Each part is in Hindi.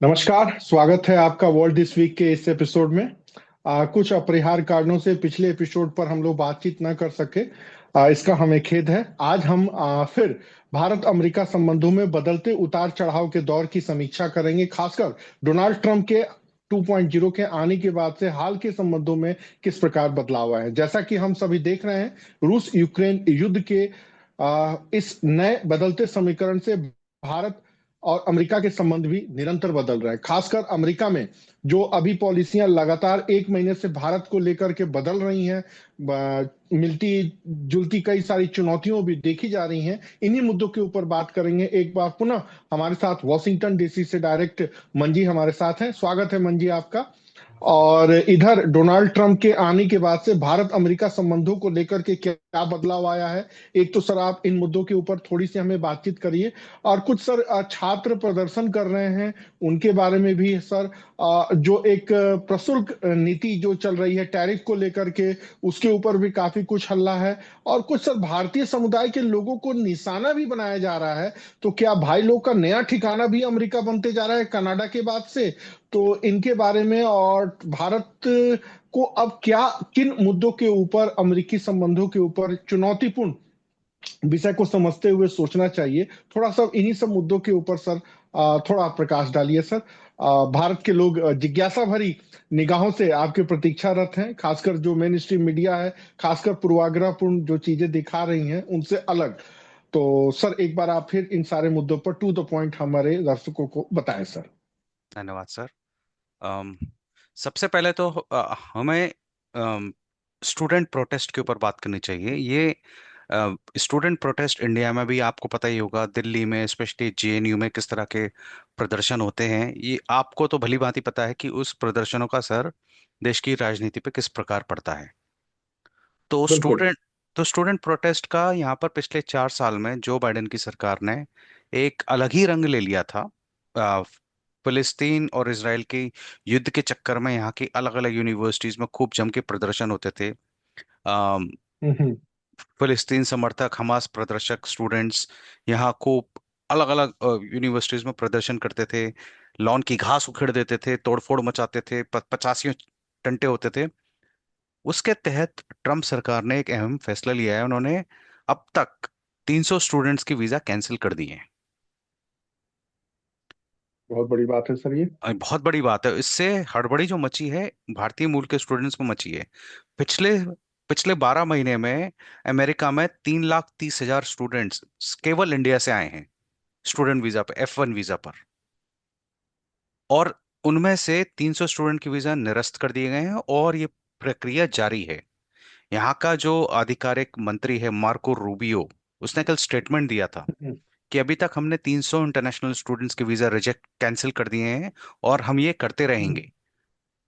नमस्कार। स्वागत है आपका वर्ल्ड दिस वीक के इस एपिसोड में। कुछ अपरिहार्य कारणों से पिछले एपिसोड पर हम लोग बातचीत न कर सके। इसका हमें खेद है। आज हम फिर भारत अमेरिका संबंधों में बदलते उतार चढ़ाव के दौर की समीक्षा करेंगे, खासकर डोनाल्ड ट्रंप के 2.0 के आने के बाद से हाल के संबंधों में किस प्रकार बदलाव आए हैं। जैसा कि हम सभी देख रहे हैं, रूस यूक्रेन युद्ध के इस नए बदलते समीकरण से भारत और अमेरिका के संबंध भी निरंतर बदल रहे हैं। खासकर अमेरिका में जो अभी पॉलिसियां लगातार एक महीने से भारत को लेकर के बदल रही हैं, मिलती जुलती कई सारी चुनौतियां भी देखी जा रही हैं। इन्हीं मुद्दों के ऊपर बात करेंगे। एक बार पुनः हमारे साथ वॉशिंगटन डीसी से डायरेक्ट मंजी हमारे साथ हैं। स्वागत है मंजी आपका। और इधर डोनाल्ड ट्रंप के आने के बाद से भारत अमेरिका संबंधों को लेकर के क्या बदलाव आया है। एक तो सर आप इन मुद्दों के ऊपर थोड़ी सी हमें बातचीत करिए। और कुछ सर छात्र प्रदर्शन कर रहे हैं, उनके बारे में भी सर। जो एक प्रशुल्क नीति जो चल रही है टैरिफ को लेकर के, उसके ऊपर भी काफी कुछ हल्ला है। और कुछ सर भारतीय समुदाय के लोगों को निशाना भी बनाया जा रहा है। तो क्या भाई लोग का नया ठिकाना भी अमेरिका बनते जा रहा है कनाडा के बाद से? तो इनके बारे में और भारत को अब क्या, किन मुद्दों के ऊपर, अमेरिकी संबंधों के ऊपर चुनौतीपूर्ण विषय को समझते हुए सोचना चाहिए, थोड़ा सा इन्हीं सब मुद्दों के ऊपर सर थोड़ा प्रकाश डालिए सर। भारत के लोग जिज्ञासा भरी निगाहों से आपके प्रतीक्षारत हैं, खासकर जो मेन स्ट्रीम मीडिया है, खासकर पूर्वाग्रहपूर्ण जो चीजें दिखा रही हैं उनसे अलग। तो सर एक बार आप फिर इन सारे मुद्दों पर टू द पॉइंट हमारे दर्शकों को बताएं सर। धन्यवाद सर। अम, सबसे पहले तो हमें स्टूडेंट प्रोटेस्ट के ऊपर बात करनी चाहिए। ये स्टूडेंट प्रोटेस्ट इंडिया में भी आपको पता ही होगा, दिल्ली में स्पेशली जेएनयू में किस तरह के प्रदर्शन होते हैं। ये आपको तो भली भांति पता है कि उस प्रदर्शनों का असर देश की राजनीति पे किस प्रकार पड़ता है। तो बिल्कुल। स्टूडेंट प्रोटेस्ट का यहाँ पर पिछले 4 साल में जो बाइडेन की सरकार ने एक अलग ही रंग ले लिया था। अ, फिलिस्तीन और इसराइल के युद्ध के चक्कर में यहाँ की अलग अलग यूनिवर्सिटीज में खूब जम के प्रदर्शन होते थे। अम, हम्म। फिलिस्तीन समर्थक हमास प्रदर्शक स्टूडेंट्स यहाँ खूब अलग अलग यूनिवर्सिटीज में प्रदर्शन करते थे। लॉन की घास उखेड़ देते थे, तोड़फोड़ मचाते थे, पचासियों टंटे होते थे। उसके तहत ट्रम्प सरकार ने एक अहम फैसला लिया है। उन्होंने अब तक 300 स्टूडेंट्स की वीजा कैंसिल कर दी है। बहुत बड़ी बात है सर ये। बहुत बड़ी बात है। इससे हड़बड़ी जो मची है भारतीय मूल के स्टूडेंट्स को मची है। पिछले पिछले 12 महीने में अमेरिका में 3,30,000 स्टूडेंट्स केवल इंडिया से आए हैं स्टूडेंट वीजा पर, F1 वीजा पर। और उनमें से 300 स्टूडेंट की वीजा निरस्त कर दिए गए हैं और ये प्रक्रिया जारी है। यहाँ का जो आधिकारिक मंत्री है मार्को रूबियो, उसने कल स्टेटमेंट दिया था हम्म। कि अभी तक हमने 300 इंटरनेशनल स्टूडेंट्स के वीजा रिजेक्ट कैंसिल कर दिए हैं और हम ये करते हम्म। रहेंगे।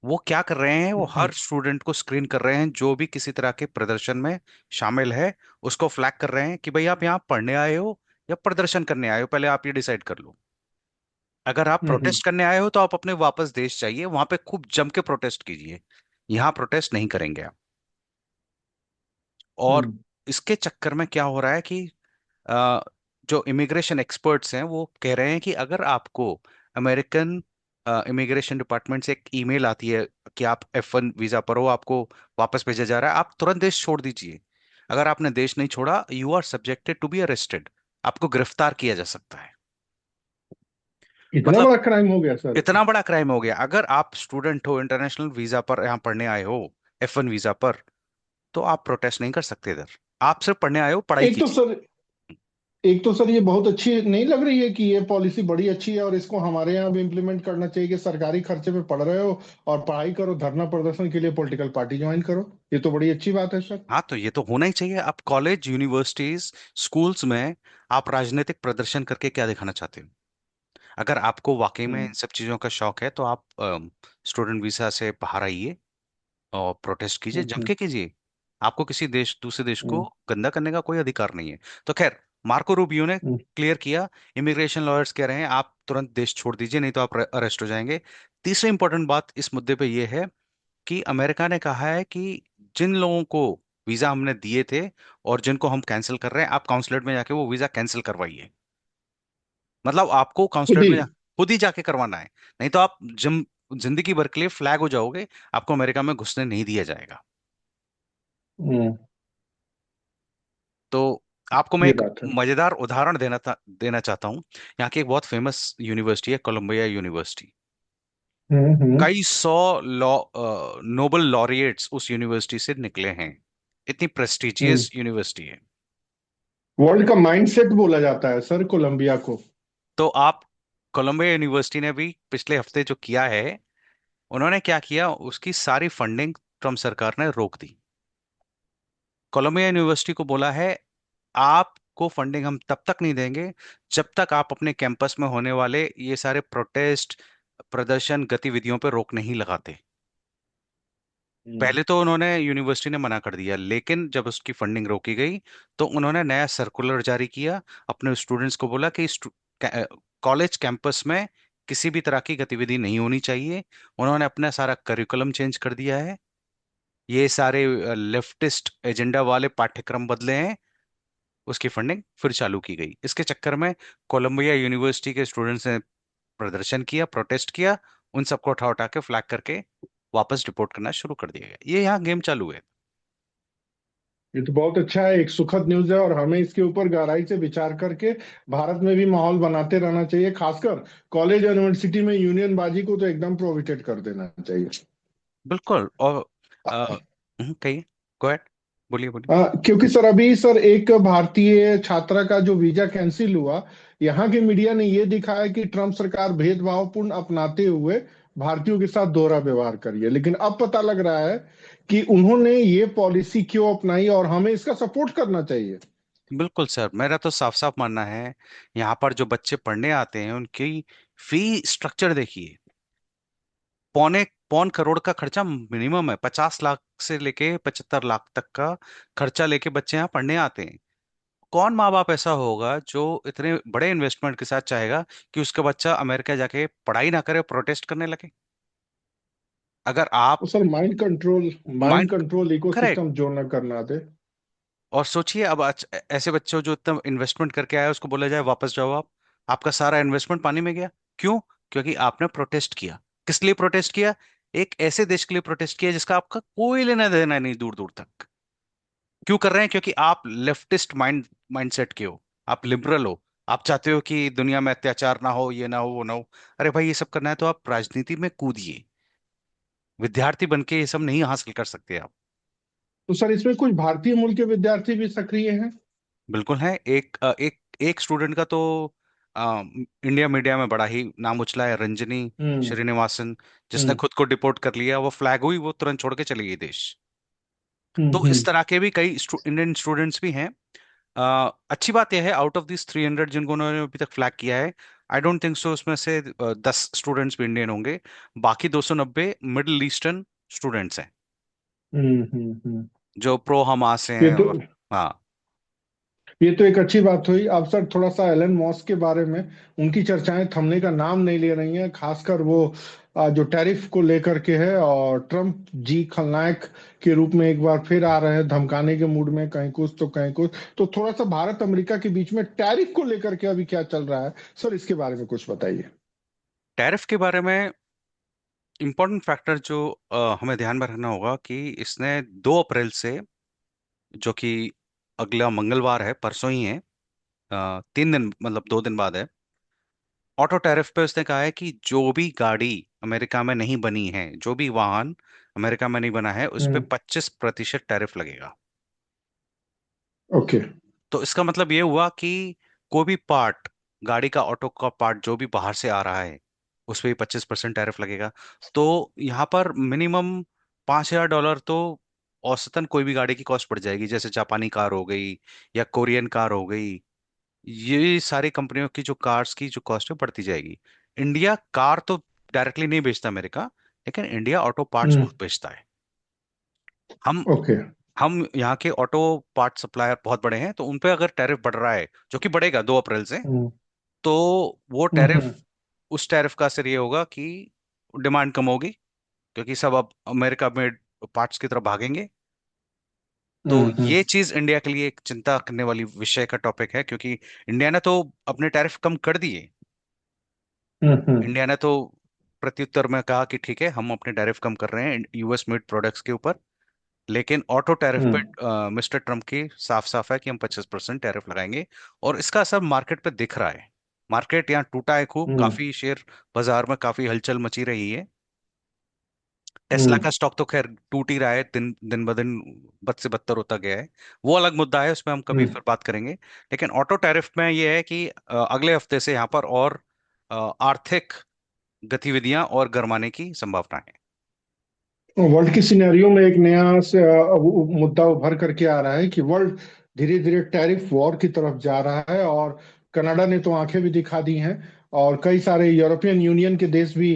वो क्या कर रहे हैं? वो हम्म। हर स्टूडेंट को स्क्रीन कर रहे हैं जो भी किसी तरह के प्रदर्शन में शामिल है। उसको फ्लैग कर रहे हैं कि भाई आप यहाँ पढ़ने आए हो या प्रदर्शन करने आए हो, पहले आप ये डिसाइड कर लो। अगर आप हम्म। प्रोटेस्ट करने आए हो तो आप अपने वापस देश जाइए, वहां पे खूब जम के प्रोटेस्ट कीजिए। यहाँ प्रोटेस्ट नहीं करेंगे आप। और हम्म। इसके चक्कर में क्या हो रहा है कि अ, जो इमिग्रेशन एक्सपर्ट्स हैं वो कह रहे हैं कि अगर आपको अमेरिकन इमिग्रेशन डिपार्टमेंट से एक ईमेल आती है कि आप F1 वीजा पर हो, आपको वापस भेजा जा रहा है, आप तुरंत देश छोड़ दीजिए। अगर आपने देश नहीं छोड़ा, you are subjected to be arrested. आपको गिरफ्तार किया जा सकता है। इतना मतलब बड़ा क्राइम हो गया सर? इतना बड़ा क्राइम हो गया। अगर आप स्टूडेंट हो, इंटरनेशनल वीजा पर यहाँ पढ़ने आए हो, F1 वीजा पर, तो आप प्रोटेस्ट नहीं कर सकते इधर। आप सिर्फ पढ़ने आए हो, पढ़ाई एक तो कीजिए। सर एक तो सर ये बहुत अच्छी नहीं लग रही है कि ये पॉलिसी बड़ी अच्छी है और इसको हमारे यहाँ भी इम्प्लीमेंट करना चाहिए कि सरकारी खर्चे पे पढ़ रहे हो और पढ़ाई करो, धरना प्रदर्शन के लिए पॉलिटिकल पार्टी ज्वाइन करो। ये तो बड़ी अच्छी बात है सर। हाँ, तो ये तो होना ही चाहिए। आप कॉलेज, यूनिवर्सिटीज, स्कूल्स में आप राजनीतिक प्रदर्शन करके क्या दिखाना चाहते हो? अगर आपको वाकई में इन हम्म। सब चीजों का शौक है तो आप स्टूडेंट वीजा से बाहर आइए और प्रोटेस्ट कीजिए, जम हम्म। के कीजिए। आपको किसी देश, दूसरे देश को हम्म। गंदा करने का कोई अधिकार नहीं है। तो खैर, मार्को रूबियो ने हम्म। क्लियर किया। इमिग्रेशन लॉयर्स कह रहे हैं आप तुरंत देश छोड़ दीजिए, नहीं तो आप अरेस्ट हो जाएंगे। तीसरी इंपॉर्टेंट बात इस मुद्दे पे ये है कि अमेरिका ने कहा है कि जिन लोगों को वीजा हमने दिए थे और जिनको हम कैंसिल कर रहे हैं, आप काउंसलेट में जाके वो वीजा कैंसिल करवाइए। मतलब आपको खुद काउंसलेट ही। में खुद ही जाके करवाना है। नहीं तो आप जिंदगी भर के लिए फ्लैग हो जाओगे, आपको अमेरिका में घुसने नहीं दिया जाएगा। हम्म। तो आपको मैं ये एक बात है। मजेदार उदाहरण देना चाहता हूँ। यहाँ की एक बहुत फेमस यूनिवर्सिटी है, कोलंबिया यूनिवर्सिटी। हम्म। कई सौ लॉ नोबल लॉरिएट्स उस यूनिवर्सिटी से निकले हैं। इतनी हम्म। प्रेस्टिजियस यूनिवर्सिटी है। वर्ल्ड का माइंडसेट बोला जाता है सर कोलंबिया को। तो आप, कोलंबिया यूनिवर्सिटी ने भी पिछले हफ्ते जो किया है, उन्होंने क्या किया, उसकी सारी फंडिंग ट्रम्प सरकार ने रोक दी। कोलंबिया यूनिवर्सिटी को बोला है, आपको फंडिंग हम तब तक नहीं देंगे जब तक आप अपने कैंपस में होने वाले ये सारे प्रोटेस्ट, प्रदर्शन गतिविधियों पर रोक नहीं लगाते। हम्म। पहले तो उन्होंने, यूनिवर्सिटी ने मना कर दिया, लेकिन जब उसकी फंडिंग रोकी गई तो उन्होंने नया सर्कुलर जारी किया। अपने स्टूडेंट्स को बोला कि कॉलेज कैंपस में किसी भी तरह की गतिविधि नहीं होनी चाहिए। उन्होंने अपना सारा करिकुलम चेंज कर दिया है। ये सारे लेफ्टिस्ट एजेंडा वाले पाठ्यक्रम बदले हैं। उसकी फंडिंग फिर चालू की गई। इसके चक्कर में कोलंबिया यूनिवर्सिटी के स्टूडेंट्स ने प्रदर्शन किया, प्रोटेस्ट किया। उन सबको उठा उठा के फ्लैग करके वापस डिपोर्ट करना शुरू कर दिया गया। ये यहाँ गेम चालू है। ये तो बहुत अच्छा है, एक सुखद न्यूज़ है, और हमें इसके ऊपर गहराई से विचार करके भारत में भी माहौल बनाते रहना चाहिए। खासकर कॉलेज और यूनिवर्सिटी में यूनियन बाजी को तो एकदम प्रोहिबिटेड कर देना चाहिए। बिल्कुल। और कहिए, गो अहेड, बोलिए बोलिए। क्योंकि सर अभी सर एक भारतीय छात्रा का जो वीजा कैंसिल हुआ, यहाँ के मीडिया ने ये दिखाया कि ट्रम्प सरकार भेदभावपूर्ण अपनाते हुए भारतीयों के साथ दोहरा व्यवहार करी है। लेकिन अब पता लग रहा है कि उन्होंने ये पॉलिसी क्यों अपनाई, और हमें इसका सपोर्ट करना चाहिए। बिल्कुल सर, मेरा तो साफ साफ मानना है, यहाँ पर जो बच्चे पढ़ने आते हैं उनकी फी स्ट्रक्चर देखिए। पौने पौन करोड़ का खर्चा मिनिमम है। 50 लाख से लेके 75 लाख तक का खर्चा लेके बच्चे यहाँ पढ़ने आते हैं। कौन माँ बाप ऐसा होगा जो इतने बड़े इन्वेस्टमेंट के साथ चाहेगा कि उसका बच्चा अमेरिका जाके पढ़ाई ना करे, प्रोटेस्ट करने लगे? अगर आप तो sir mind mind, control correct. Ecosystem जो न करना दे। और सोचिए, अब ऐसे बच्चों जो इतना इन्वेस्टमेंट करके आया, उसको बोला जाए वापस जाओ आप, आपका सारा इन्वेस्टमेंट पानी में गया। क्यों? क्योंकि आपने प्रोटेस्ट किया। किस लिए प्रोटेस्ट किया? एक ऐसे देश के लिए प्रोटेस्ट किया जिसका आपका कोई लेना देना नहीं दूर दूर तक। क्यों कर रहे हैं? क्योंकि आप लेफ्टिस्ट माइंडसेट के हो, आप लिबरल हो। आप चाहते हो कि दुनिया में अत्याचार ना हो, ये ना हो, वो ना हो। अरे भाई, ये सब करना है तो आप राजनीति में कूदिए। विद्यार्थी बन के ये सब नहीं हासिल कर सकते आप। तो सर इसमें कुछ भारतीय मूल के विद्यार्थी भी सक्रिय हैं? बिल्कुल है। एक स्टूडेंट का तो इंडिया मीडिया में बड़ा ही नाम उछला है, रंजनी हम्म। श्रीनिवासन, जिसने हम्म। खुद को डिपोर्ट कर लिया। वो फ्लैग हुई, वो तुरंत छोड़ के चली गई देश। तो इस हम्म। तरह के भी कई इंडियन स्टूडेंट्स भी हैं। अच्छी बात यह है, आउट ऑफ दिस 300 जिनको उन्होंने अभी तक फ्लैग किया है, आई डोंट थिंक सो उसमें से 10 स्टूडेंट्स भी इंडियन होंगे। बाकी 290 मिडिल ईस्टर्न स्टूडेंट्स हैं, हम्म। जो प्रो हमास ये हैं। तो और हाँ, ये तो एक अच्छी बात हुई। अब सर थोड़ा सा एलन मॉस के बारे में, उनकी चर्चाएं थमने का नाम नहीं ले रही हैं। खासकर वो जो टैरिफ को लेकर के है, और ट्रम्प जी खलनायक के रूप में एक बार फिर आ रहे हैं, धमकाने के मूड में, कहीं कुछ तो कहीं कुछ। तो थोड़ा सा भारत अमेरिका के बीच में टैरिफ को लेकर के अभी क्या चल रहा है, सर इसके बारे में कुछ बताइए। टैरिफ के बारे में इम्पोर्टेंट फैक्टर जो हमें ध्यान में रखना होगा कि इसने 2 अप्रैल से, जो कि अगला मंगलवार है, परसों ही है, 3 दिन मतलब 2 दिन बाद है, ऑटो टैरिफ पे उसने कहा है कि जो भी गाड़ी अमेरिका में नहीं बनी है, जो भी वाहन अमेरिका में नहीं बना है, उस पे हम्म। 25% टैरिफ लगेगा। ओके। तो इसका मतलब ये हुआ कि कोई भी पार्ट, गाड़ी का, ऑटो का पार्ट जो भी बाहर से आ रहा है, उस पे 25% टैरिफ लगेगा। तो यहाँ पर मिनिमम $5,000 तो औसतन कोई भी गाड़ी की कॉस्ट पड़ जाएगी। जैसे जापानी कार हो गई या कोरियन कार हो गई, ये सारी कंपनियों की जो कार्स की जो कॉस्ट है बढ़ती जाएगी। इंडिया कार तो डायरेक्टली नहीं बेचता अमेरिका, लेकिन इंडिया ऑटो पार्ट्स हम्म। बहुत बेचता है। हम ओके। हम यहाँ के ऑटो पार्ट सप्लायर बहुत बड़े हैं, तो उन पे अगर टैरिफ बढ़ रहा है, जो कि बढ़ेगा 2 अप्रैल से, हम्म। तो वो हम्म। टैरिफ, उस टैरिफ का असर ये होगा कि डिमांड कम होगी, क्योंकि सब अब अमेरिका में पार्ट्स की तरफ भागेंगे। तो हम्म। ये चीज इंडिया के लिए एक चिंता करने वाली विषय का टॉपिक है, क्योंकि इंडिया ने तो अपने टैरिफ कम कर दिए। हम्म। इंडिया ने तो प्रत्युत्तर में कहा कि ठीक है, हम अपने टैरिफ कम कर रहे हैं यूएस मेड प्रोडक्ट्स के ऊपर। लेकिन ऑटो टैरिफ पे हम्म। मिस्टर ट्रम्प की साफ साफ है कि हम 25% टैरिफ लगाएंगे। और इसका असर मार्केट पे दिख रहा है। मार्केट यहाँ टूटा है खूब, हम्म। काफी शेयर बाजार में काफी हलचल मची रही है। टेस्ला हम्म। का स्टॉक तो खैर टूट ही रहा है, दिन दिन ब दिन बद से बदतर होता गया है। वो अलग मुद्दा है, उसमें हम कभी हम्म। फिर बात करेंगे। लेकिन ऑटो टैरिफ में ये है कि अगले हफ्ते से यहाँ पर और आर्थिक गतिविधियां और गरमाने की संभावना है। वर्ल्ड की सिनेरियो में एक नया से मुद्दा उभर करके आ रहा है कि वर्ल्ड धीरे धीरे टैरिफ वॉर की तरफ जा रहा है, और कनाडा ने तो आंखें भी दिखा दी हैं, और कई सारे यूरोपियन यूनियन के देश भी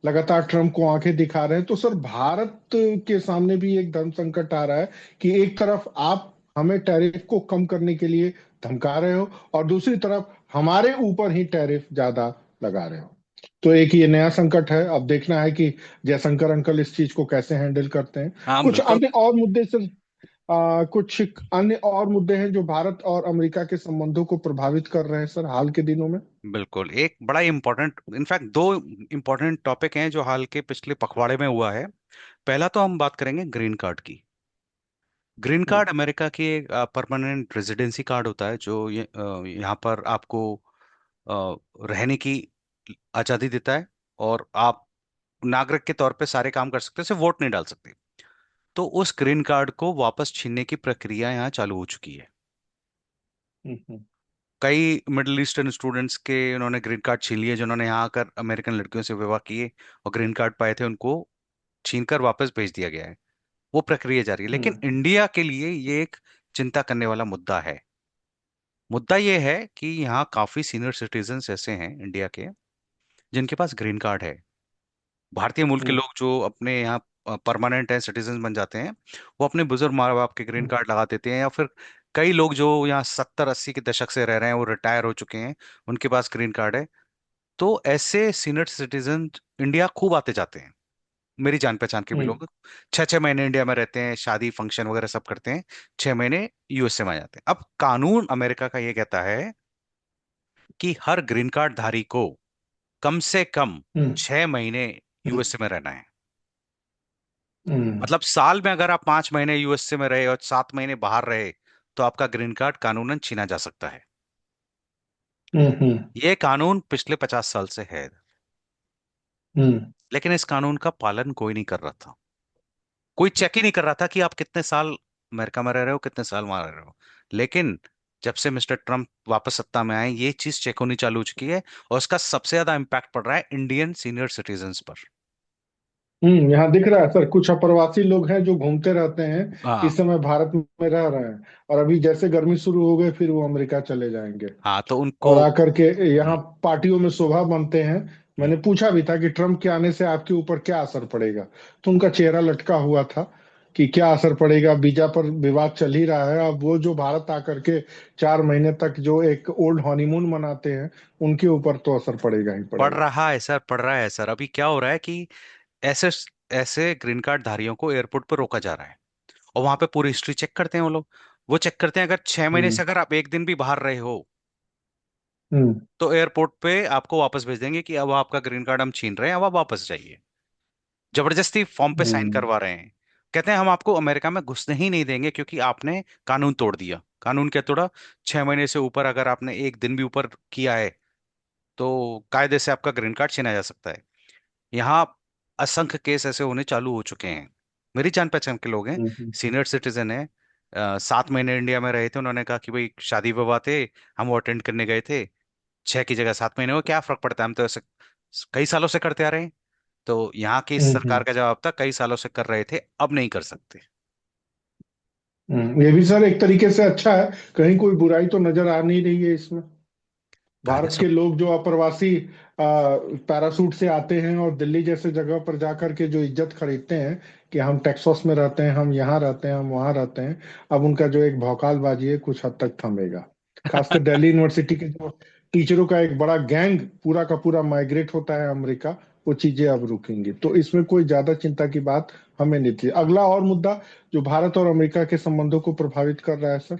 लगातार ट्रम्प को आंखें दिखा रहे हैं। तो सर, भारत के सामने भी एक धर्म संकट आ रहा है कि एक तरफ आप हमें टैरिफ को कम करने के लिए धमका रहे हो, और दूसरी तरफ हमारे ऊपर ही टैरिफ ज्यादा लगा रहे हो। तो एक ये नया संकट है, अब देखना है कि जयशंकर अंकल इस चीज को कैसे हैंडल करते हैं। हाँ कुछ बिल्कुल। अन्य और मुद्दे सर, कुछ अन्य और मुद्दे हैं जो भारत और अमेरिका के संबंधों को प्रभावित कर रहे हैं सर हाल के दिनों में। बिल्कुल, एक बड़ा इम्पोर्टेंट, इनफैक्ट दो इम्पोर्टेंट टॉपिक हैं जो हाल के पिछले पखवाड़े में हुआ है। पहला तो हम बात करेंगे ग्रीन कार्ड की। ग्रीन हम्म। कार्ड अमेरिका की एक परमानेंट रेजिडेंसी कार्ड होता है जो यहाँ पर आपको अ, रहने की आज़ादी देता है। और आप नागरिक के तौर पे सारे काम कर सकते हैं, सिर्फ वोट नहीं डाल सकते। तो उस ग्रीन कार्ड को वापस छीनने की प्रक्रिया यहाँ चालू हो चुकी है। हम्म। कई मिडिल ईस्टर्न स्टूडेंट्स के उन्होंने ग्रीन कार्ड छीन लिए, जिन्होंने यहाँ आकर अमेरिकन लड़कियों से विवाह किए और ग्रीन कार्ड पाए थे, उनको छीन कर वापस भेज दिया गया है। वो प्रक्रिया जारी है। लेकिन हम्म। इंडिया के लिए ये एक चिंता करने वाला मुद्दा है। मुद्दा ये है कि यहाँ काफी सीनियर सिटीजन्स ऐसे हैं इंडिया के जिनके पास ग्रीन कार्ड है। भारतीय मूल के हम्म। लोग जो अपने यहाँ परमानेंट है, सिटीजन बन जाते हैं, वो अपने बुजुर्ग माँ बाप के ग्रीन हम्म। कार्ड लगा देते हैं। या फिर कई लोग जो यहाँ 70-80 के दशक से रह रहे हैं, वो रिटायर हो चुके हैं, उनके पास ग्रीन कार्ड है। तो ऐसे सीनियर सिटीजन इंडिया खूब आते जाते हैं। मेरी जान पहचान के भी हम्म। लोग 6-6 महीने इंडिया में रहते हैं, शादी फंक्शन वगैरह सब करते हैं, 6 महीने यूएसए में आ जाते हैं। अब कानून अमेरिका का ये कहता है कि हर ग्रीन कार्ड धारी को कम से कम हम्म। 6 महीने यूएसए में रहना है। हम्म। मतलब साल में अगर आप 5 महीने यूएसए में रहे और 7 महीने बाहर रहे, तो आपका ग्रीन कार्ड कानूनन छीना जा सकता है। हम्म। हम्म। ये कानून पिछले 50 साल से है। हम्म। लेकिन इस कानून का पालन कोई नहीं कर रहा था। कोई चेक ही नहीं कर रहा था कि आप कितने साल अमेरिका में रह रहे हो, कितने साल वहां रह रहे हो। लेकिन जब से मिस्टर ट्रम्प वापस सत्ता में आए, ये चीज चेक होनी चालू हो चुकी है। और उसका सबसे ज्यादा इम्पैक्ट पड़ रहा है इंडियन सीनियर सिटीजन्स पर। यहाँ दिख रहा है सर, कुछ अप्रवासी लोग हैं जो घूमते रहते हैं, हाँ। इस समय भारत में रह रहे हैं, और अभी जैसे गर्मी शुरू हो गई फिर वो अमेरिका चले जाएंगे, हाँ तो उनको। और आकर के यहाँ हम्म, पार्टियों में शोभा बनते हैं। हम्म। मैंने पूछा भी था कि ट्रम्प के आने से आपके ऊपर क्या असर पड़ेगा, तो उनका चेहरा लटका हुआ था कि क्या असर पड़ेगा, वीजा पर विवाद चल ही रहा है। अब वो जो भारत आकर के 4 महीने तक जो एक ओल्ड हनीमून मनाते हैं, उनके ऊपर तो असर पड़ेगा ही पढ़ पड़ेगा। रहा है सर, पढ़ रहा है सर। अभी क्या हो रहा है कि ऐसे ऐसे ग्रीन कार्ड धारियों को एयरपोर्ट पर रोका जा रहा है। और वहां पे पूरी हिस्ट्री चेक करते हैं वो लोग। वो चेक करते हैं, अगर 6 महीने हम्म। से अगर आप एक दिन भी बाहर रहे हो, हम्म। तो एयरपोर्ट पे आपको वापस भेज देंगे कि अब आपका ग्रीन कार्ड हम छीन रहे हैं, अब आप वापस जाइए। जबरदस्ती फॉर्म पे साइन हम्म। करवा रहे हैं। कहते हैं हम आपको अमेरिका में घुसने ही नहीं देंगे क्योंकि आपने कानून तोड़ दिया। कानून क्या तोड़ा? 6 महीने से ऊपर अगर आपने एक दिन भी ऊपर किया है, तो कायदे से आपका ग्रीन कार्ड छीना जा सकता है। यहाँ असंख्य केस ऐसे होने चालू हो चुके हैं। मेरी जान पहचान के लोग हैं, हम्म। सीनियर सिटीजन है। 7 महीने इंडिया में रहे थे, उन्होंने कहा कि भाई शादी विवाह थे, हम वो अटेंड करने गए थे। 6 की जगह 7 महीने हो, क्या फर्क पड़ता है, हम तो ऐसे कई सालों से करते आ रहे हैं। तो यहाँ की हम्म। सरकार का जवाब था, कई सालों से कर रहे थे, अब नहीं कर सकते। ये भी सर एक तरीके से अच्छा है, कहीं कोई बुराई तो नजर आ नहीं रही है इसमें। कायदे भारत से। के लोग जो अप्रवासी पैरासूट से आते हैं और दिल्ली जैसे जगह पर जाकर के जो इज्जत खरीदते हैं कि हम टेक्सास में रहते हैं, हम यहाँ रहते हैं, हम वहाँ रहते हैं, अब उनका जो एक भौकालबाजी है कुछ हद तक थमेगा। खासकर दिल्ली यूनिवर्सिटी के जो टीचरों का एक बड़ा गैंग पूरा का पूरा माइग्रेट होता है अमेरिका, वो चीजें अब रुकेंगी, तो इसमें कोई ज्यादा चिंता की बात हमें नहीं थी। अगला और मुद्दा जो भारत और अमेरिका के संबंधों को प्रभावित कर रहा है सर।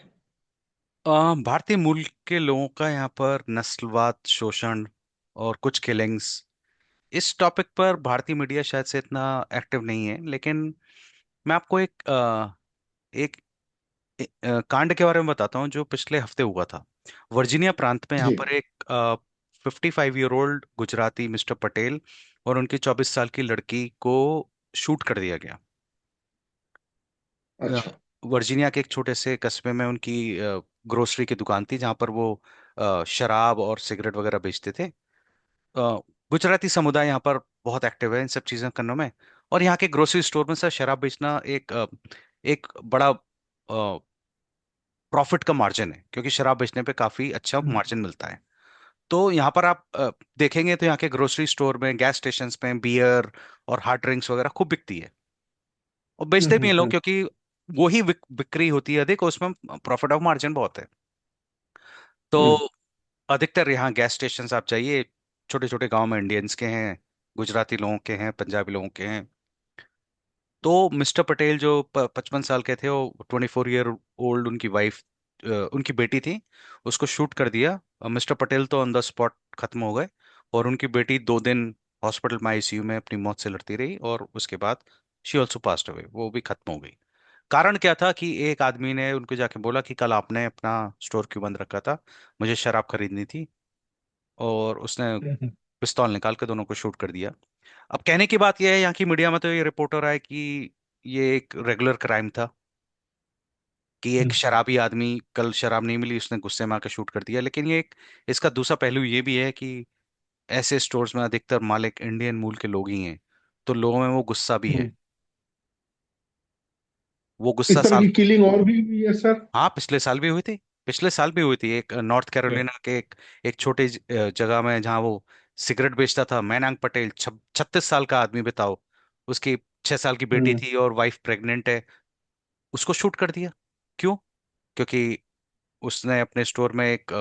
भारतीय मूल के लोगों का यहाँ पर नस्लवाद शोषण और कुछ किलिंग्स। इस टॉपिक पर भारतीय मीडिया शायद से इतना एक्टिव नहीं है, लेकिन मैं आपको एक कांड के बारे में बताता हूँ जो पिछले हफ्ते हुआ था। वर्जीनिया प्रांत में यहाँ जी। पर एक 55 year old Gujarati mister Patel और उनकी 24 साल की लड़की को शूट कर दिया गया। अ, अच्छा। वर्जीनिया के एक छोटे से कस्बे में उनकी ग्रोसरी की दुकान थी जहाँ पर वो शराब और सिगरेट वगैरह बेचते थे। अ, गुजराती समुदाय यहाँ पर बहुत एक्टिव है इन सब चीज़ें करने में। और यहाँ के ग्रोसरी स्टोर में सर शराब बेचना एक बड़ा प्रॉफिट का मार्जिन है, क्योंकि शराब बेचने पे काफी अच्छा मार्जिन मिलता है। तो यहाँ पर आप देखेंगे तो यहाँ के ग्रोसरी स्टोर में, गैस स्टेशन में बियर और हार्ड ड्रिंक्स वगैरह खूब बिकती है। और बेचते भी हैं लोग, हम्म। क्योंकि वो ही बिक्री होती है अधिक और उसमें प्रॉफिट ऑफ मार्जिन बहुत है। तो हम्म। अधिकतर यहाँ गैस स्टेशन आप जाइए, छोटे छोटे गांव में इंडियंस के हैं, गुजराती लोगों के हैं, पंजाबी लोगों के हैं। तो मिस्टर पटेल जो 55 साल के थे, वो 24 ईयर ओल्ड उनकी वाइफ, उनकी बेटी थी, उसको शूट कर दिया। मिस्टर पटेल तो ऑन द स्पॉट खत्म हो गए, और उनकी बेटी 2 दिन हॉस्पिटल में आईसीयू में अपनी मौत से लड़ती रही, और उसके बाद शी ऑल्सो पास्ड अवे, वो भी खत्म हो गई। कारण क्या था कि एक आदमी ने उनको जाके बोला कि कल आपने अपना स्टोर क्यों बंद रखा था, मुझे शराब खरीदनी थी। और उसने हम्म। पिस्तौल निकाल के दोनों को शूट कर दिया। अब कहने की बात यह है, यहाँ की मीडिया में तो ये रिपोर्टर आए कि ये एक रेगुलर क्राइम था, कि एक हम्म। शराबी आदमी, कल शराब नहीं मिली, उसने गुस्से में आकर शूट कर दिया। लेकिन ये एक, इसका दूसरा पहलू ये भी है कि ऐसे स्टोर्स में अधिकतर मालिक इंडियन मूल के लोग ही हैं, तो लोगों में वो गुस्सा भी है। हम्म। वो इस गुस्सा तरह साल, की किलिंग और भी हुई है सर? हाँ पिछले साल भी हुई थी। पिछले साल भी हुई थी एक नॉर्थ क्या? कैरोलिना के एक छोटे जगह में, जहाँ वो सिगरेट बेचता था मैनांग पटेल, 36 साल का आदमी, बताओ। उसकी 6 साल की बेटी हम्म। थी और वाइफ प्रेग्नेंट है, उसको शूट कर दिया। क्यों? क्योंकि उसने अपने स्टोर में एक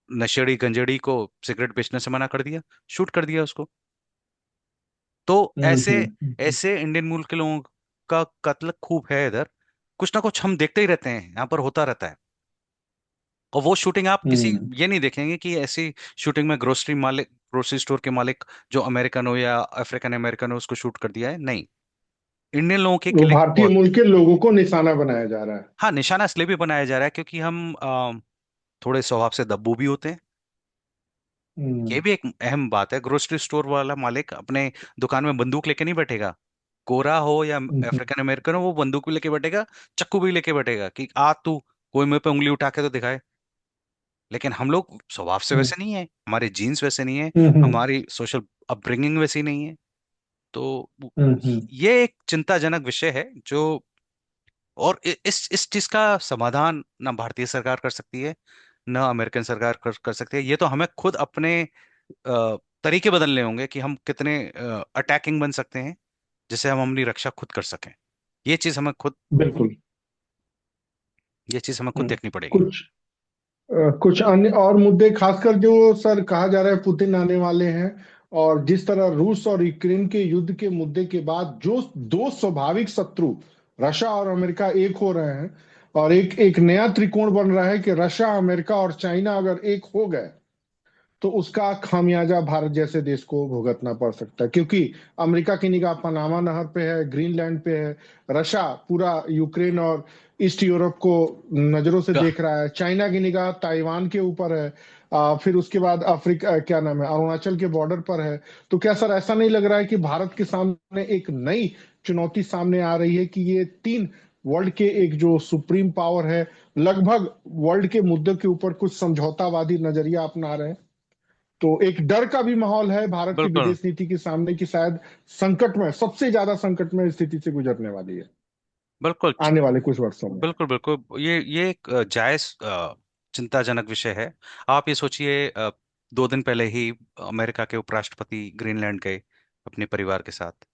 नशेड़ी गंजेड़ी को सिगरेट बेचने से मना कर दिया, शूट कर दिया उसको। तो हम्म। ऐसे हम्म। ऐसे इंडियन मूल के लोगों का कत्ल खूब है इधर। कुछ ना कुछ हम देखते ही रहते हैं, यहाँ पर होता रहता है। और वो शूटिंग आप किसी, हम्म। ये नहीं देखेंगे कि ऐसी शूटिंग में ग्रोसरी स्टोर के मालिक जो अमेरिकन हो या अफ्रीकन अमेरिकन हो उसको शूट कर दिया है, नहीं। इंडियन लोगों की वो किलिंग भारतीय बहुत। मूल के लोगों को निशाना बनाया जा रहा है। हाँ, निशाना इसलिए भी बनाया जा रहा है क्योंकि हम थोड़े स्वभाव से दब्बू भी होते हैं। ये हम्म। भी एक अहम बात है। ग्रोसरी स्टोर वाला मालिक अपने दुकान में बंदूक लेके नहीं बैठेगा। गोरा हो या हम्म। अफ्रीकन अमेरिकन हो, वो बंदूक भी लेके बैठेगा, चक्कू भी लेके बैठेगा कि आ तू कोई मुंह पे उंगली उठा के तो दिखाए। लेकिन हम लोग स्वभाव से हम्म। वैसे नहीं है, हमारे जीन्स वैसे नहीं है, हम्म। हमारी सोशल अपब्रिंगिंग वैसी नहीं है। तो हम्म। ये एक चिंताजनक विषय है जो, और इस चीज का समाधान ना भारतीय सरकार कर सकती है, ना अमेरिकन सरकार कर सकती है। ये तो हमें खुद अपने तरीके बदलने होंगे कि हम कितने अटैकिंग बन सकते हैं, जिससे हम अपनी रक्षा खुद कर सकें। ये चीज हमें खुद बिल्कुल। ये चीज हमें खुद हम्म। देखनी पड़ेगी। कुछ कुछ अन्य और मुद्दे, खासकर जो सर कहा जा रहा है पुतिन आने वाले हैं, और जिस तरह रूस और यूक्रेन के युद्ध के मुद्दे के बाद जो दो स्वाभाविक शत्रु रशिया और अमेरिका एक हो रहे हैं, और एक एक नया त्रिकोण बन रहा है कि रशिया, अमेरिका और चाइना अगर एक हो गए तो उसका खामियाजा भारत जैसे देश को भुगतना पड़ सकता है, क्योंकि अमेरिका की निगाह पनामा नहर पे है, ग्रीनलैंड पे है, रशिया पूरा यूक्रेन और ईस्ट यूरोप को नजरों से ग- देख रहा है, चाइना की निगाह ताइवान के ऊपर है, फिर उसके बाद अफ्रीका, क्या नाम है, अरुणाचल के बॉर्डर पर है। तो क्या सर ऐसा नहीं लग रहा है कि भारत के सामने एक नई चुनौती सामने आ रही है कि ये तीन वर्ल्ड के एक जो सुप्रीम पावर है, लगभग वर्ल्ड के मुद्दों के ऊपर कुछ समझौतावादी नजरिया अपना रहे हैं? तो एक डर का भी माहौल है भारत की बिल्कुल विदेश नीति के सामने कि शायद संकट में, सबसे ज्यादा संकट में स्थिति से गुजरने वाली है बिल्कुल आने वाले कुछ वर्षों में। बिल्कुल बिल्कुल, ये एक जायज चिंताजनक विषय है। आप ये सोचिए, 2 दिन पहले ही अमेरिका के उपराष्ट्रपति ग्रीनलैंड गए अपने परिवार के साथ।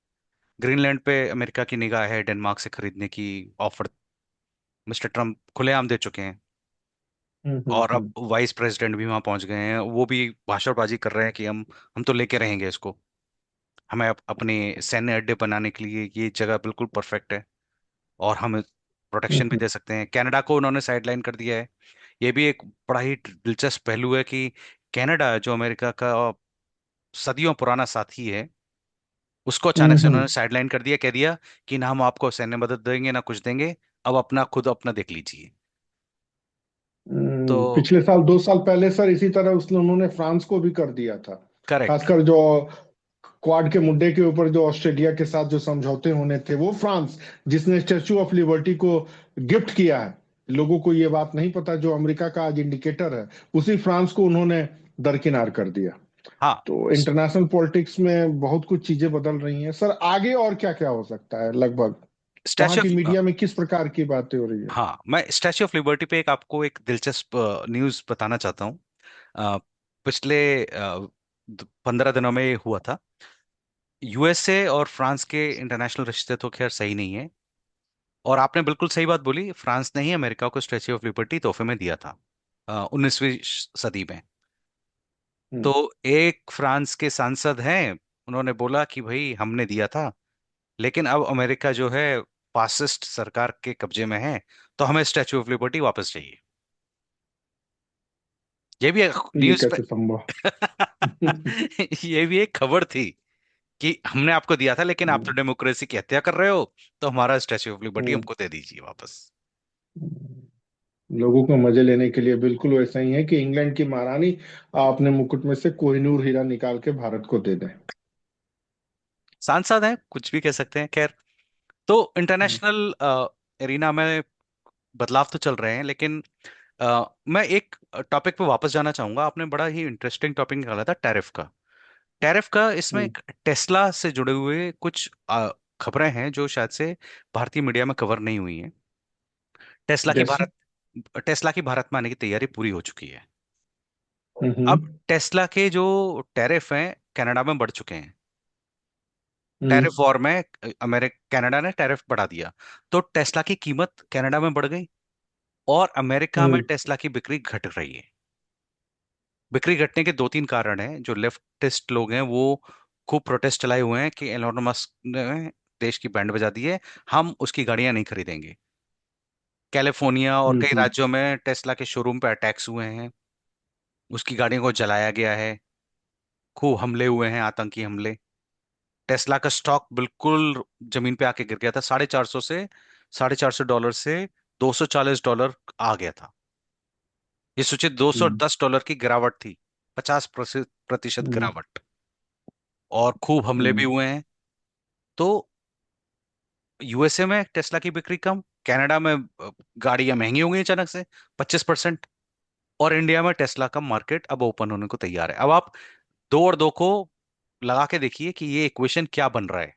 ग्रीनलैंड पे अमेरिका की निगाह है, डेनमार्क से खरीदने की ऑफर मिस्टर ट्रम्प खुलेआम दे चुके हैं। और अब हम्म। वाइस प्रेसिडेंट भी वहां पहुंच गए हैं, वो भी भाषणबाजी कर रहे हैं कि हम तो लेके रहेंगे इसको, हमें अपने सैन्य अड्डे बनाने के लिए ये जगह बिल्कुल परफेक्ट है, और हम प्रोटेक्शन भी हम्म। दे सकते हैं। कनाडा को उन्होंने साइडलाइन कर दिया है। ये भी एक बड़ा ही दिलचस्प पहलू है कि कनाडा जो अमेरिका का सदियों पुराना साथी है, उसको अचानक से उन्होंने हम्म। साइडलाइन कर दिया, कह दिया कि ना हम आपको सैन्य मदद देंगे ना कुछ देंगे, अब अपना खुद अपना देख लीजिए। तो पिछले साल 2 साल पहले सर इसी तरह उसने उन्होंने फ्रांस को भी कर दिया था। करेक्ट। खासकर जो क्वाड के मुद्दे के ऊपर जो ऑस्ट्रेलिया के साथ जो समझौते होने थे, वो फ्रांस जिसने स्टेच्यू ऑफ लिबर्टी को गिफ्ट किया है। लोगों को ये बात नहीं पता, जो अमेरिका का आज इंडिकेटर है, उसी फ्रांस को उन्होंने दरकिनार कर दिया। हाँ, तो इंटरनेशनल पॉलिटिक्स में बहुत कुछ चीजें बदल रही हैं सर। आगे और क्या क्या हो सकता है लगभग? वहां स्टैच्यू की ऑफ मीडिया में किस प्रकार की बातें हो रही है? हाँ, मैं स्टैच्यू ऑफ लिबर्टी पे एक आपको एक दिलचस्प न्यूज़ बताना चाहता हूँ। अ, पिछले 15 दिनों में ये हुआ था। यूएसए और फ्रांस के इंटरनेशनल रिश्ते तो खैर सही नहीं है, और आपने बिल्कुल सही बात बोली, फ्रांस ने ही अमेरिका को स्टैच्यू ऑफ लिबर्टी तोहफे में दिया था 19वीं सदी में। तो हम्म। एक फ्रांस के सांसद हैं, उन्होंने बोला कि भाई हमने दिया था, लेकिन अब अमेरिका जो है फासिस्ट सरकार के कब्जे में है, तो हमें स्टैच्यू ऑफ लिबर्टी वापस चाहिए। ये भी एक ये न्यूज पे कैसे संभव? ये भी एक खबर थी कि हमने आपको दिया था, लेकिन आप तो डेमोक्रेसी की हत्या कर रहे हो, तो हमारा स्टैच्यू ऑफ लिबर्टी हम्म। हमको दे दीजिए वापस। लोगों को मजे लेने के लिए बिल्कुल वैसा ही है कि इंग्लैंड की महारानी अपने मुकुट में से कोहिनूर हीरा निकाल के भारत को दे दें। सांसद हैं, कुछ भी कह सकते हैं, खैर। तो हम्म। इंटरनेशनल एरिना में बदलाव तो चल रहे हैं, लेकिन मैं एक टॉपिक पे वापस जाना चाहूंगा। आपने बड़ा ही इंटरेस्टिंग टॉपिक निकाला था, टैरिफ का। टैरिफ का इसमें हम्म। एक टेस्ला से जुड़े हुए कुछ खबरें हैं जो शायद से भारतीय मीडिया में कवर नहीं हुई हैं। टेस्ला की जैसे? भारत टेस्ला की भारत में आने की तैयारी पूरी हो चुकी है। अब हम्म। टेस्ला के जो टैरिफ हैं कनाडा में बढ़ चुके हैं। हम्म। टैरिफ वॉर में अमेरिका कनाडा ने टैरिफ बढ़ा दिया, तो टेस्ला की कीमत कनाडा में बढ़ गई, और अमेरिका में हम्म। टेस्ला की बिक्री घट रही है। बिक्री घटने के दो तीन कारण हैं। जो लेफ्टिस्ट लोग हैं वो खूब प्रोटेस्ट चलाए हुए हैं कि एलोन मस्क ने देश की बैंड बजा दी है, हम उसकी गाड़ियां नहीं खरीदेंगे। कैलिफोर्निया और कई हम्म। राज्यों में टेस्ला के शोरूम पर अटैक्स हुए हैं, उसकी गाड़ियों को जलाया गया है, खूब हमले हुए हैं, आतंकी हमले। टेस्ला का स्टॉक बिल्कुल जमीन पे आके गिर गया था, $450 से $240 आ गया था। ये सोचिए, हम्म। $210 की गिरावट थी, 50% हम्म। गिरावट। और खूब हमले भी हम्म। हुए हैं। तो यूएसए में टेस्ला की बिक्री कम, कनाडा में गाड़ियां महंगी हो गई अचानक से 25%, और इंडिया में टेस्ला का मार्केट अब ओपन होने को तैयार है। अब आप दो और दो को लगा के देखिए कि ये इक्वेशन क्या बन रहा है।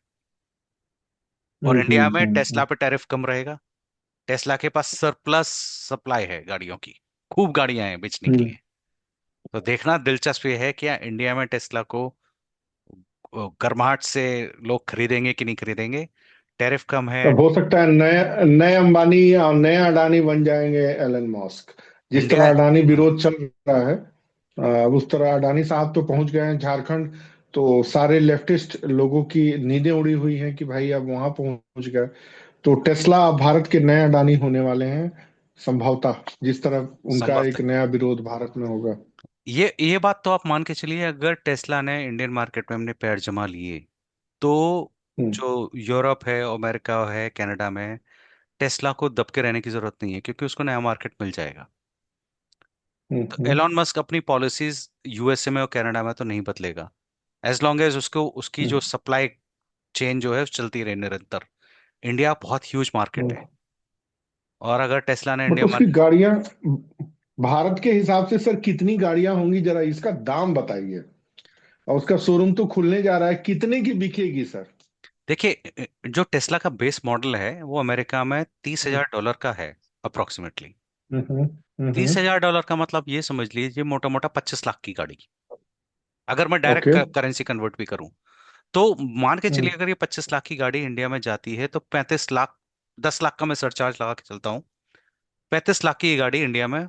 और हम्म। इंडिया हम्म। में टेस्ला पे टैरिफ कम रहेगा, टेस्ला के पास सरप्लस सप्लाई है गाड़ियों की, खूब गाड़ियां हैं बेचने के हम्म। लिए। तो देखना दिलचस्प ये है कि इंडिया में टेस्ला को गर्माहट से लोग खरीदेंगे कि नहीं खरीदेंगे। टैरिफ कम है। तब हो सकता है नए नए अंबानी और नए अडानी बन जाएंगे एलन मस्क। जिस इंडिया तरह अडानी विरोध चल रहा है, उस तरह अडानी साहब तो पहुंच गए हैं झारखंड। तो सारे लेफ्टिस्ट लोगों की नींदें उड़ी हुई हैं कि भाई अब वहां पहुंच गए। तो टेस्ला अब भारत के नए अडानी होने वाले हैं संभवतः, जिस तरह उनका संभवतः। एक नया विरोध भारत में होगा। ये बात तो आप मान के चलिए, अगर टेस्ला ने इंडियन मार्केट में अपने पैर जमा लिए, तो हम्म। जो यूरोप है, अमेरिका है, कनाडा में टेस्ला को दबके रहने की जरूरत नहीं है, क्योंकि उसको नया मार्केट मिल जाएगा। हम्म। तो हम्म। एलॉन मस्क अपनी पॉलिसीज यूएसए में और कनाडा में तो नहीं बदलेगा, एज लॉन्ग एज उसको उसकी जो हम्म। सप्लाई चेन जो है चलती रहे निरंतर। इंडिया बहुत ह्यूज मार्केट है, हम्म। और अगर टेस्ला ने बट इंडिया उसकी मार्केट। गाड़ियां भारत के हिसाब से सर कितनी गाड़ियां होंगी, जरा इसका दाम बताइए। और उसका शोरूम तो खुलने जा रहा है, कितने की बिकेगी सर? देखिए, जो टेस्ला का बेस मॉडल है वो अमेरिका में तीस हम्म। हजार डॉलर का है, अप्रोक्सीमेटली। हम्म। तीस हम्म। हजार डॉलर का मतलब ये समझ लीजिए मोटा मोटा 25 लाख की गाड़ी, अगर मैं डायरेक्ट ओके। करेंसी कन्वर्ट भी करूं। तो मान के हम्म। चलिए, अगर ये 25 लाख की गाड़ी इंडिया में जाती है, तो 35 लाख, 10 लाख का मैं सरचार्ज लगा के चलता हूँ, 35 लाख की ये गाड़ी इंडिया में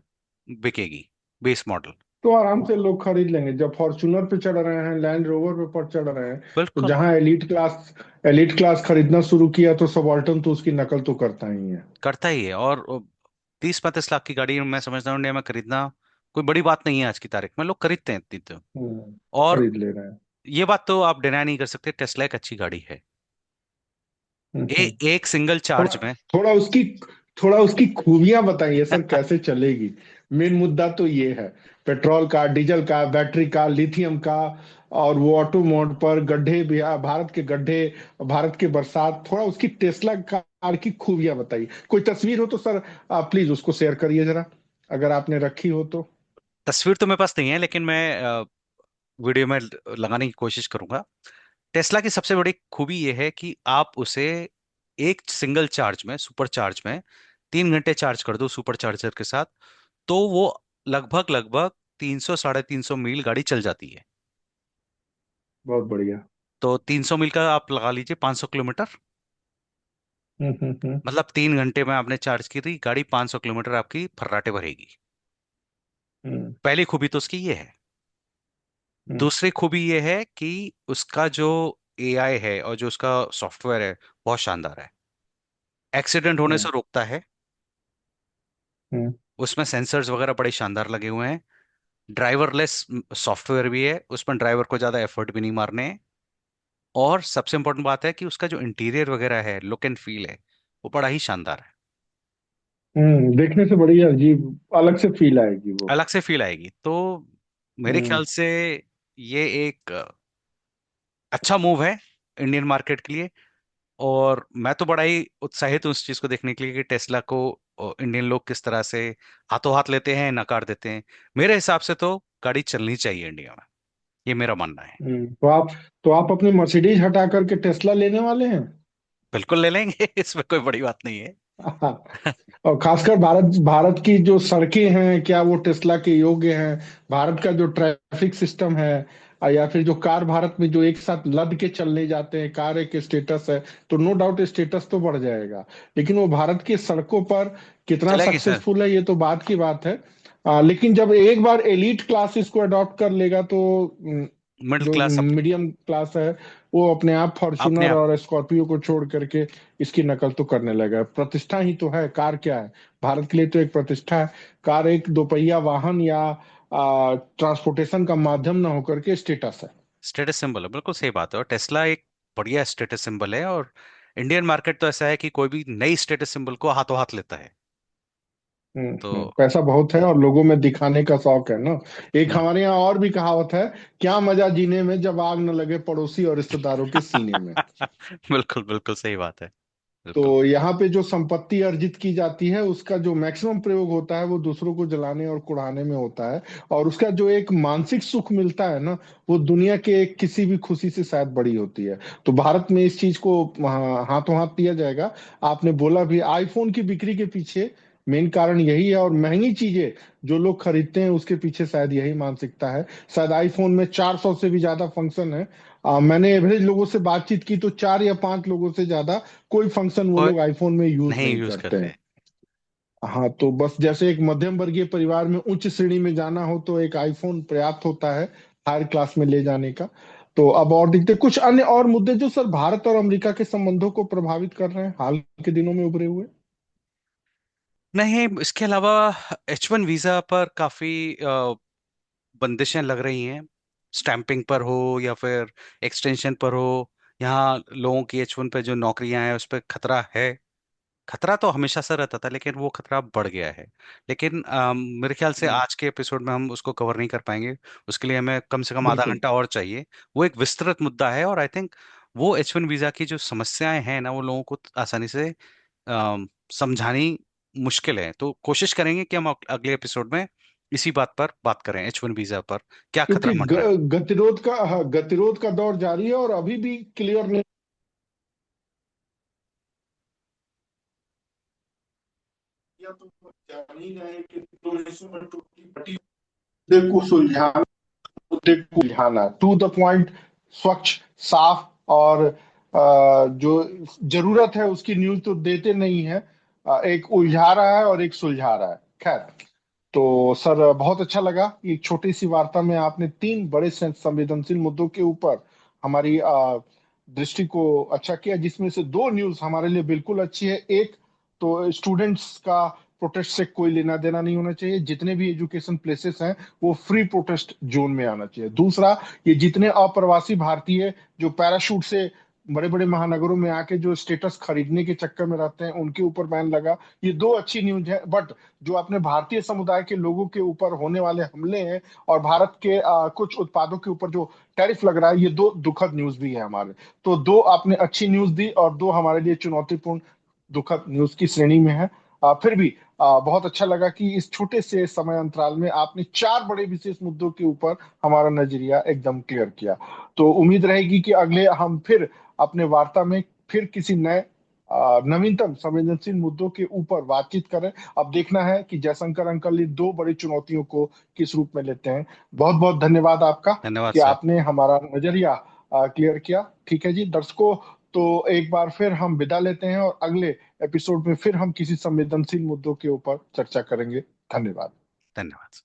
बिकेगी, बेस मॉडल। तो आराम से लोग खरीद लेंगे जब फॉर्च्यूनर पे चढ़ रहे हैं, लैंड रोवर पे पर चढ़ रहे हैं। तो बिल्कुल जहां एलिट क्लास खरीदना शुरू किया, तो सबाल्टर्न तो उसकी नकल तो करता ही है। करता ही है। और 30-35 लाख की गाड़ी मैं समझता हूँ इंडिया में खरीदना कोई बड़ी बात नहीं है आज की तारीख में, लोग खरीदते हैं इतनी तो। और खरीद ले रहे हैं। ये बात तो आप डिनाई नहीं कर सकते, टेस्ला एक अच्छी गाड़ी है। हम्म। एक सिंगल थोड़ा चार्ज में। थोड़ा उसकी थोड़ा उसकी खूबियां बताइए सर, कैसे चलेगी। मेन मुद्दा तो ये है, पेट्रोल का, डीजल का, बैटरी का, लिथियम का, और वो ऑटो मोड पर गड्ढे, बिहार भारत के गड्ढे, भारत के बरसात, थोड़ा उसकी टेस्ला कार की खूबियां बताइए। कोई तस्वीर हो तो सर प्लीज उसको शेयर करिए जरा, अगर आपने रखी हो तो। तस्वीर तो मेरे पास नहीं है, लेकिन मैं वीडियो में लगाने की कोशिश करूंगा। टेस्ला की सबसे बड़ी खूबी यह है कि आप उसे एक सिंगल चार्ज में, सुपर चार्ज में, 3 घंटे चार्ज कर दो सुपर चार्जर के साथ, तो वो लगभग लगभग 300 350 मील गाड़ी चल जाती है। बहुत बढ़िया। तो 300 मील का आप लगा लीजिए, 500 किलोमीटर। हम्म। मतलब 3 घंटे में आपने चार्ज की थी गाड़ी, 500 किलोमीटर आपकी फर्राटे भरेगी। हम्म। पहली खूबी तो उसकी ये है। हम्म। दूसरी खूबी ये है कि उसका जो एआई है और जो उसका सॉफ्टवेयर है, बहुत शानदार है। एक्सीडेंट होने हम्म। से रोकता है। हम्म। उसमें सेंसर्स वगैरह बड़े शानदार लगे हुए हैं। ड्राइवरलेस सॉफ्टवेयर भी है, उसमें ड्राइवर को ज्यादा एफर्ट भी नहीं मारने हैं। और सबसे इंपॉर्टेंट बात है कि उसका जो इंटीरियर वगैरह है, लुक एंड फील है, वो बड़ा ही शानदार है। देखने से बड़ी अजीब अलग से फील आएगी वो। अलग से फील आएगी। तो मेरे हम्म। ख्याल से ये एक अच्छा मूव है इंडियन मार्केट के लिए। और मैं तो बड़ा ही उत्साहित हूँ उस चीज को देखने के लिए कि टेस्ला को इंडियन लोग किस तरह से हाथों हाथ लेते हैं, नकार देते हैं। मेरे हिसाब से तो गाड़ी चलनी चाहिए इंडिया में, ये मेरा मानना है। तो आप अपनी मर्सिडीज हटा करके टेस्ला लेने वाले हैं? बिल्कुल ले लेंगे इसमें कोई बड़ी बात नहीं है। और खासकर भारत भारत की जो सड़कें हैं, क्या वो टेस्ला के योग्य हैं? भारत का जो ट्रैफिक सिस्टम है, या फिर जो कार भारत में जो एक साथ लद के चलने जाते हैं, कार एक स्टेटस है, तो नो डाउट स्टेटस तो बढ़ जाएगा, लेकिन वो भारत की सड़कों पर कितना चलेगी सर। सक्सेसफुल है ये तो बात की बात है। लेकिन जब एक बार एलीट क्लास इसको अडॉप्ट कर लेगा तो मिडिल जो क्लास अपने मीडियम क्लास है वो अपने आप अपने फॉर्च्यूनर आप। और स्कॉर्पियो को छोड़ करके इसकी नकल तो करने लगा। प्रतिष्ठा ही तो है कार, क्या है भारत के लिए तो एक प्रतिष्ठा है। कार एक दोपहिया वाहन या ट्रांसपोर्टेशन का माध्यम ना होकर के स्टेटस है। स्टेटस सिंबल है, बिल्कुल सही बात है। और टेस्ला एक बढ़िया स्टेटस सिंबल है। और इंडियन मार्केट तो ऐसा है कि कोई भी नई स्टेटस सिंबल को हाथों हाथ लेता है। तो पैसा बहुत है और लोगों में दिखाने का शौक है ना। एक हमारे यहाँ और भी कहावत है, क्या मजा जीने में जब आग न लगे पड़ोसी और रिश्तेदारों के सीने में। बिल्कुल बिल्कुल सही बात है। बिल्कुल। तो यहाँ पे जो संपत्ति अर्जित की जाती है उसका जो मैक्सिमम प्रयोग होता है वो दूसरों को जलाने और कुड़ाने में होता है, और उसका जो एक मानसिक सुख मिलता है ना, वो दुनिया के किसी भी खुशी से शायद बड़ी होती है। तो भारत में इस चीज को हाथों हाथ दिया जाएगा। आपने बोला भी, आईफोन की बिक्री के पीछे मेन कारण यही है, और महंगी चीजें जो लोग खरीदते हैं उसके पीछे शायद यही मानसिकता है। शायद आईफोन में 400 से भी ज्यादा फंक्शन है। मैंने एवरेज लोगों से बातचीत की तो 4 या 5 लोगों से ज्यादा कोई फंक्शन वो कोई लोग आईफोन में यूज नहीं नहीं यूज करते करते। हैं। हाँ, तो बस जैसे एक मध्यम वर्गीय परिवार में उच्च श्रेणी में जाना हो तो एक आईफोन पर्याप्त होता है हायर क्लास में ले जाने का। तो अब और दिखते कुछ अन्य और मुद्दे जो सर भारत और अमेरिका के संबंधों को प्रभावित कर रहे हैं हाल के दिनों में उभरे हुए। नहीं, इसके अलावा H1 वीजा पर काफी बंदिशें लग रही हैं। स्टैंपिंग पर हो या फिर एक्सटेंशन पर हो, यहाँ लोगों की H1 पे जो नौकरियां हैं उस पर खतरा है। खतरा तो हमेशा से रहता था, लेकिन वो खतरा बढ़ गया है। लेकिन मेरे ख्याल से हम्म। आज के एपिसोड में हम उसको कवर नहीं कर पाएंगे। उसके लिए हमें कम से कम आधा बिल्कुल। घंटा और चाहिए। वो एक विस्तृत मुद्दा है, और आई थिंक वो H1 वीजा की जो समस्याएं हैं ना, वो लोगों को आसानी से समझानी मुश्किल है। तो कोशिश करेंगे कि हम अगले एपिसोड में इसी बात पर बात करें, H1 वीजा पर क्या खतरा क्योंकि मंडरा है। गतिरोध का दौर जारी है और अभी भी क्लियर नहीं। या तो जान ही रहे कि 1920 मुद्दे को सुलझाना, मुद्दे को सुलझाना टू द पॉइंट, स्वच्छ, साफ, और जो जरूरत है उसकी न्यूज तो देते नहीं है। एक उलझा रहा है और एक सुलझा रहा है। खैर, तो सर बहुत अच्छा लगा, एक छोटी सी वार्ता में आपने 3 बड़े संवेदनशील मुद्दों के ऊपर हमारी दृष्टि को अच्छा किया, जिसमें से 2 न्यूज हमारे लिए बिल्कुल अच्छी है। एक तो स्टूडेंट्स का प्रोटेस्ट से कोई लेना देना नहीं होना चाहिए। जितने भी एजुकेशन प्लेसेस हैं वो फ्री प्रोटेस्ट जोन में आना चाहिए। दूसरा, ये जितने अप्रवासी भारतीय जो पैराशूट से बड़े बड़े महानगरों में आके जो स्टेटस खरीदने के चक्कर में रहते हैं उनके ऊपर बैन लगा, ये दो अच्छी न्यूज है। बट जो अपने भारतीय समुदाय के लोगों के ऊपर होने वाले हमले हैं और भारत के कुछ उत्पादों के ऊपर जो टैरिफ लग रहा है, ये दो दुखद न्यूज भी है हमारे। तो दो आपने अच्छी न्यूज दी और दो हमारे लिए चुनौतीपूर्ण दुखद न्यूज की श्रेणी में है। फिर भी बहुत अच्छा लगा कि इस छोटे से समय अंतराल में आपने चार बड़े विशेष मुद्दों के ऊपर हमारा नजरिया एकदम क्लियर किया। तो उम्मीद रहेगी कि अगले हम फिर अपने वार्ता में फिर किसी नए नवीनतम संवेदनशील मुद्दों के ऊपर बातचीत करें। अब देखना है कि जयशंकर अंकल इन दो बड़ी चुनौतियों को किस रूप में लेते हैं। बहुत बहुत धन्यवाद आपका धन्यवाद कि सर। आपने हमारा नजरिया क्लियर किया। ठीक है जी दर्शकों, तो एक बार फिर हम विदा लेते हैं और अगले एपिसोड में फिर हम किसी संवेदनशील मुद्दों के ऊपर चर्चा करेंगे। धन्यवाद। धन्यवाद।